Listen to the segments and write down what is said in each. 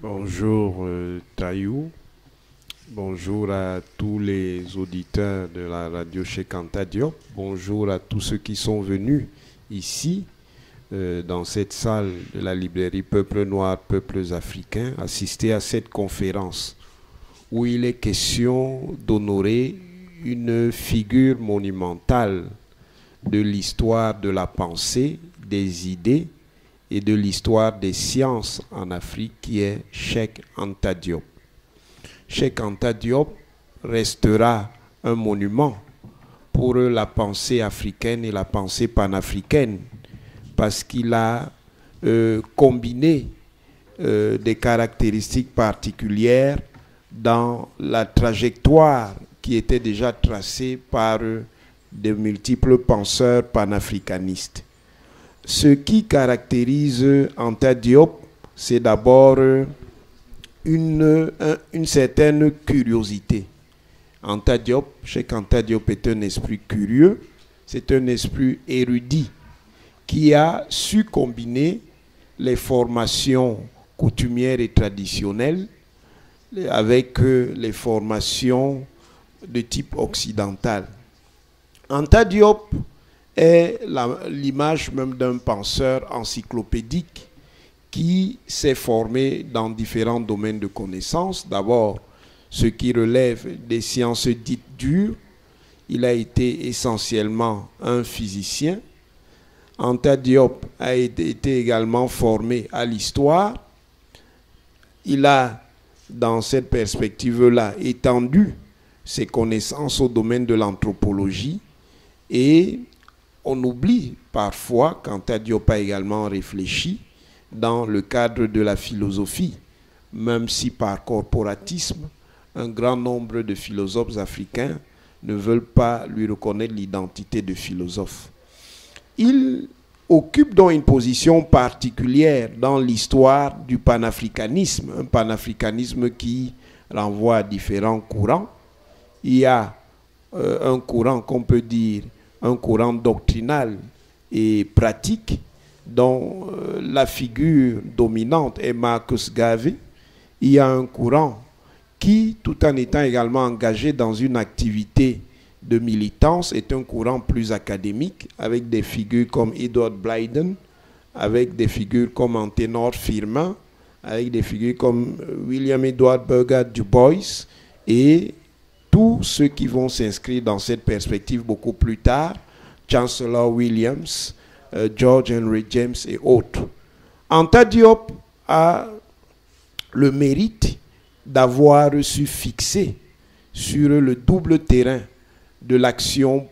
Bonjour Taïou, bonjour à tous les auditeurs de la radio Cheikh Anta Diop, bonjour à tous ceux qui sont venus ici dans cette salle de la librairie Peuples Noirs, Peuples Africains, assister à cette conférence où il est question d'honorer une figure monumentale de l'histoire de la pensée, des idées et de l'histoire des sciences en Afrique, qui est Cheikh Anta Diop. Cheikh Anta Diop restera un monument pour la pensée africaine et la pensée panafricaine, parce qu'il a combiné des caractéristiques particulières dans la trajectoire qui était déjà tracée par de multiples penseurs panafricanistes. Ce qui caractérise Anta Diop, c'est d'abord une certaine curiosité. Cheikh Anta Diop est un esprit curieux, c'est un esprit érudit qui a su combiner les formations coutumières et traditionnelles avec les formations de type occidental. Anta Diop est l'image même d'un penseur encyclopédique qui s'est formé dans différents domaines de connaissances. D'abord, ce qui relève des sciences dites dures. Il a été essentiellement un physicien. Anta Diop a été également formé à l'histoire. Il a, dans cette perspective-là, étendu ses connaissances au domaine de l'anthropologie. Et on oublie parfois qu'Anta Diop a également réfléchi dans le cadre de la philosophie, même si par corporatisme, un grand nombre de philosophes africains ne veulent pas lui reconnaître l'identité de philosophe. Il occupe donc une position particulière dans l'histoire du panafricanisme, un panafricanisme qui renvoie à différents courants. Il y a un courant qu'on peut dire un courant doctrinal et pratique dont la figure dominante est Marcus Garvey. Il y a un courant qui, tout en étant également engagé dans une activité de militance, est un courant plus académique, avec des figures comme Edward Blyden, avec des figures comme Antenor Firmin, avec des figures comme William Edward Burger Du Bois, et tous ceux qui vont s'inscrire dans cette perspective beaucoup plus tard, Chancellor Williams, George Henry James et autres. Anta Diop a le mérite d'avoir su fixer sur le double terrain de l'action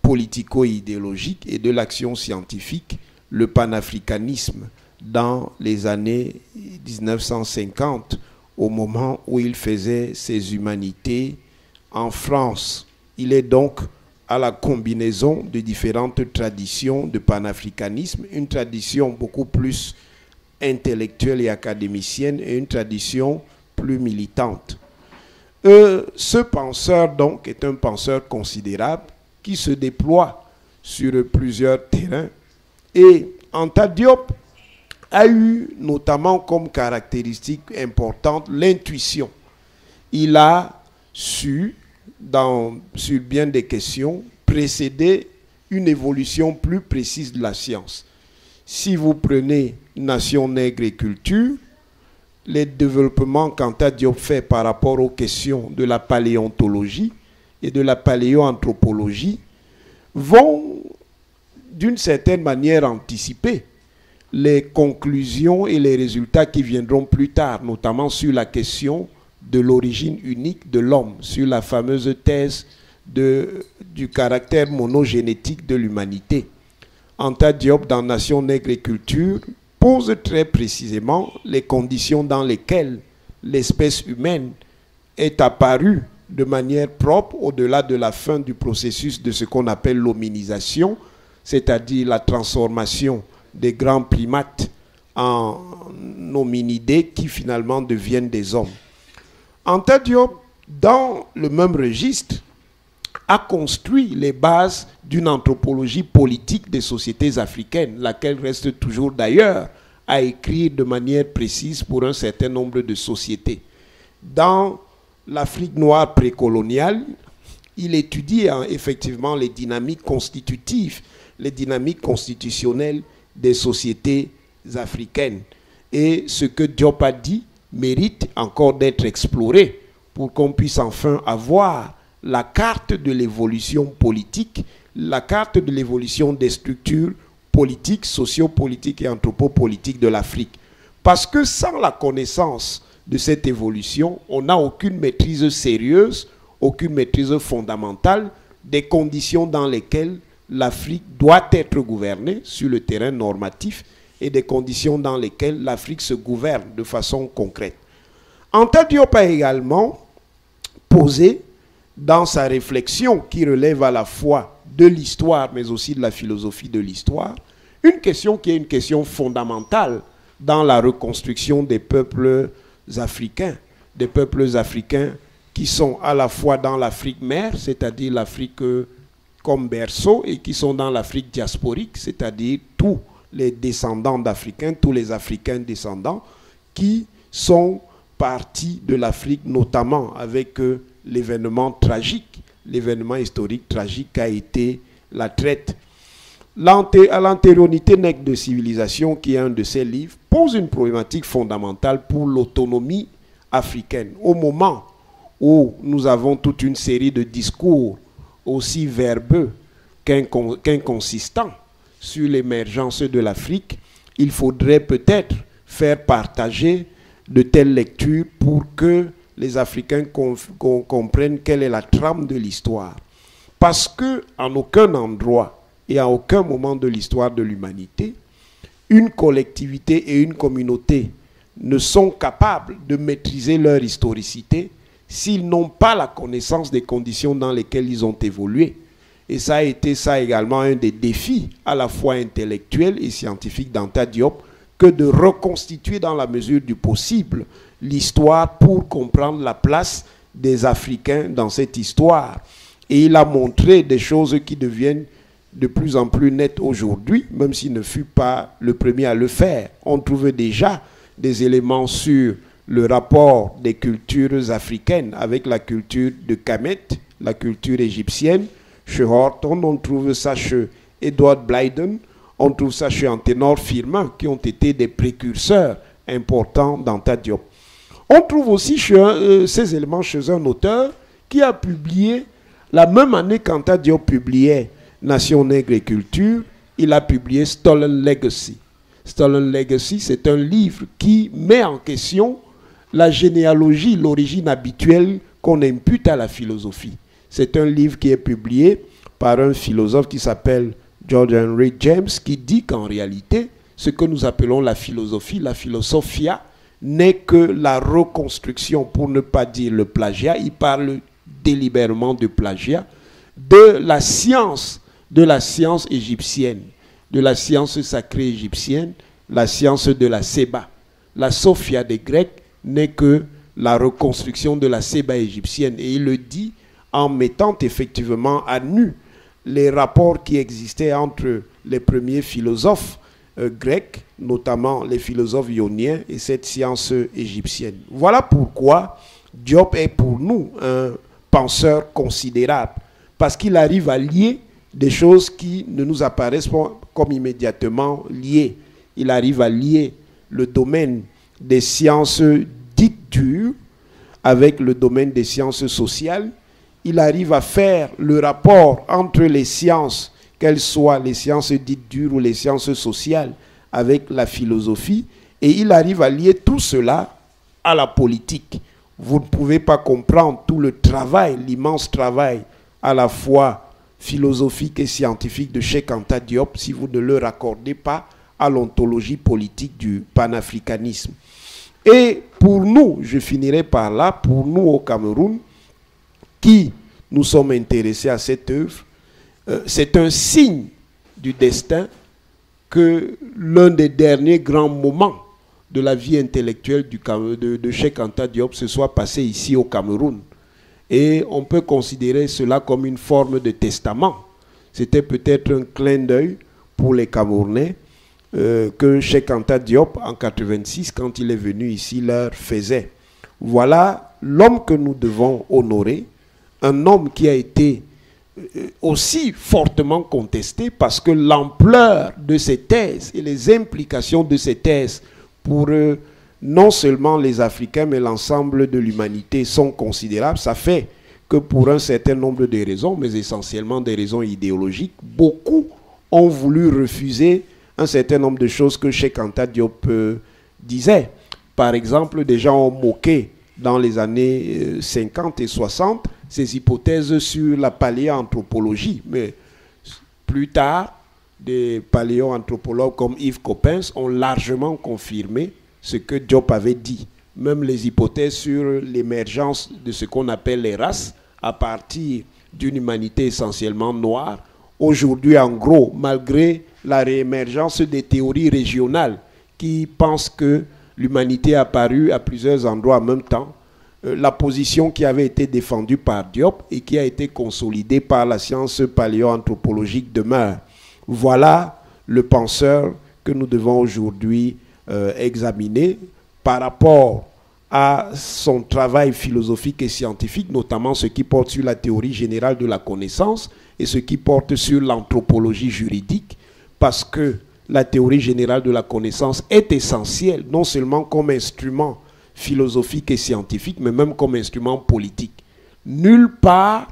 politico-idéologique et de l'action scientifique le panafricanisme dans les années 1950, au moment où il faisait ses humanités en France. Il est donc à la combinaison de différentes traditions de panafricanisme, une tradition beaucoup plus intellectuelle et académicienne et une tradition plus militante. Ce penseur donc est un penseur considérable qui se déploie sur plusieurs terrains, et Anta Diop a eu notamment comme caractéristique importante l'intuition. Il a su, sur bien des questions, précéder une évolution plus précise de la science. Si vous prenez Nation nègre et culture, les développements qu'Anta Diop fait par rapport aux questions de la paléontologie et de la paléoanthropologie vont d'une certaine manière anticiper les conclusions et les résultats qui viendront plus tard, notamment sur la question de l'origine unique de l'homme, sur la fameuse thèse du caractère monogénétique de l'humanité. Anta Diop, dans Nation nègre et culture, pose très précisément les conditions dans lesquelles l'espèce humaine est apparue de manière propre au-delà de la fin du processus de ce qu'on appelle l'hominisation, c'est-à-dire la transformation des grands primates en hominidés qui finalement deviennent des hommes. Anta Diop, dans le même registre, a construit les bases d'une anthropologie politique des sociétés africaines, laquelle reste toujours d'ailleurs à écrire de manière précise pour un certain nombre de sociétés. Dans l'Afrique noire précoloniale, il étudie effectivement les dynamiques constitutives, les dynamiques constitutionnelles des sociétés africaines. Et ce que Diop a dit mérite encore d'être exploré pour qu'on puisse enfin avoir la carte de l'évolution politique, la carte de l'évolution des structures politiques, sociopolitiques et anthropopolitiques de l'Afrique. Parce que sans la connaissance de cette évolution, on n'a aucune maîtrise sérieuse, aucune maîtrise fondamentale des conditions dans lesquelles l'Afrique doit être gouvernée sur le terrain normatif et des conditions dans lesquelles l'Afrique se gouverne de façon concrète. Anta Diop a également posé dans sa réflexion qui relève à la fois de l'histoire mais aussi de la philosophie de l'histoire, une question qui est une question fondamentale dans la reconstruction des peuples africains qui sont à la fois dans l'Afrique mère, c'est-à-dire l'Afrique comme berceau, et qui sont dans l'Afrique diasporique, c'est-à-dire tous les descendants d'Africains, tous les Africains descendants qui sont partie de l'Afrique, notamment avec l'événement tragique, l'événement historique tragique qu'a été la traite. À l'antériorité nec de civilisation, qui est un de ses livres, pose une problématique fondamentale pour l'autonomie africaine. Au moment où nous avons toute une série de discours aussi verbeux qu'inconsistants sur l'émergence de l'Afrique, il faudrait peut-être faire partager de telles lectures pour que les Africains comprennent quelle est la trame de l'histoire. Parce qu'en aucun endroit et à aucun moment de l'histoire de l'humanité, une collectivité et une communauté ne sont capables de maîtriser leur historicité s'ils n'ont pas la connaissance des conditions dans lesquelles ils ont évolué. Et ça a été ça également un des défis à la fois intellectuels et scientifiques d'Anta Diop, que de reconstituer dans la mesure du possible l'histoire pour comprendre la place des Africains dans cette histoire. Et il a montré des choses qui deviennent de plus en plus nettes aujourd'hui, même s'il ne fut pas le premier à le faire. On trouve déjà des éléments sur le rapport des cultures africaines avec la culture de Kemet, la culture égyptienne. Chez Horton, on trouve ça chez Edward Blyden, on trouve ça chez Anténor Firmin, qui ont été des précurseurs importants d'Anta Diop. On trouve aussi ces éléments chez un auteur qui a publié, la même année qu'Anta Diop publiait Nation Nègre et Culture, il a publié Stolen Legacy. Stolen Legacy, c'est un livre qui met en question la généalogie, l'origine habituelle qu'on impute à la philosophie. C'est un livre qui est publié par un philosophe qui s'appelle George Henry James, qui dit qu'en réalité, ce que nous appelons la philosophie, la philosophia, n'est que la reconstruction, pour ne pas dire le plagiat, il parle délibérément de plagiat, de la science égyptienne, de la science sacrée égyptienne, la science de la Séba. La sophia des Grecs n'est que la reconstruction de la Séba égyptienne. Et il le dit en mettant effectivement à nu les rapports qui existaient entre les premiers philosophes grecs, notamment les philosophes ioniens et cette science égyptienne. Voilà pourquoi Diop est pour nous un penseur considérable, parce qu'il arrive à lier des choses qui ne nous apparaissent pas comme immédiatement liées. Il arrive à lier le domaine des sciences dites dures avec le domaine des sciences sociales. Il arrive à faire le rapport entre les sciences, qu'elles soient les sciences dites dures ou les sciences sociales, avec la philosophie, et il arrive à lier tout cela à la politique. Vous ne pouvez pas comprendre tout le travail, l'immense travail, à la fois philosophique et scientifique de Cheikh Anta Diop si vous ne le raccordez pas à l'ontologie politique du panafricanisme. Et pour nous, je finirai par là, pour nous au Cameroun, qui nous sommes intéressés à cette œuvre, c'est un signe du destin que l'un des derniers grands moments de la vie intellectuelle de Cheikh Anta Diop se soit passé ici au Cameroun. Et on peut considérer cela comme une forme de testament. C'était peut-être un clin d'œil pour les Camerounais que Cheikh Anta Diop, en 86, quand il est venu ici, leur faisait. Voilà l'homme que nous devons honorer, un homme qui a été aussi fortement contesté parce que l'ampleur de ses thèses et les implications de ses thèses pour non seulement les Africains, mais l'ensemble de l'humanité sont considérables. Ça fait que pour un certain nombre de raisons, mais essentiellement des raisons idéologiques, beaucoup ont voulu refuser un certain nombre de choses que Cheikh Anta Diop disait. Par exemple, des gens ont moqué dans les années 50 et 60 ces hypothèses sur la paléoanthropologie. Mais plus tard, des paléoanthropologues comme Yves Coppens ont largement confirmé ce que Diop avait dit. Même les hypothèses sur l'émergence de ce qu'on appelle les races à partir d'une humanité essentiellement noire. Aujourd'hui, en gros, malgré la réémergence des théories régionales qui pensent que l'humanité est apparue à plusieurs endroits en même temps, la position qui avait été défendue par Diop et qui a été consolidée par la science paléoanthropologique demeure. Voilà le penseur que nous devons aujourd'hui examiner par rapport à son travail philosophique et scientifique, notamment ce qui porte sur la théorie générale de la connaissance et ce qui porte sur l'anthropologie juridique, parce que la théorie générale de la connaissance est essentielle, non seulement comme instrument philosophique et scientifique, mais même comme instrument politique. Nulle part,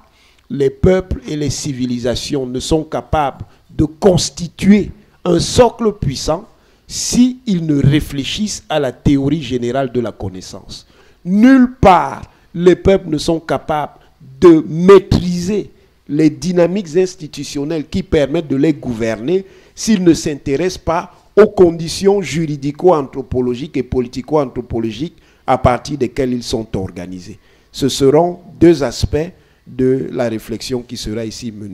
les peuples et les civilisations ne sont capables de constituer un socle puissant s'ils ne réfléchissent à la théorie générale de la connaissance. Nulle part, les peuples ne sont capables de maîtriser les dynamiques institutionnelles qui permettent de les gouverner s'ils ne s'intéressent pas aux conditions juridico-anthropologiques et politico-anthropologiques à partir desquelles ils sont organisés. Ce seront deux aspects de la réflexion qui sera ici menée.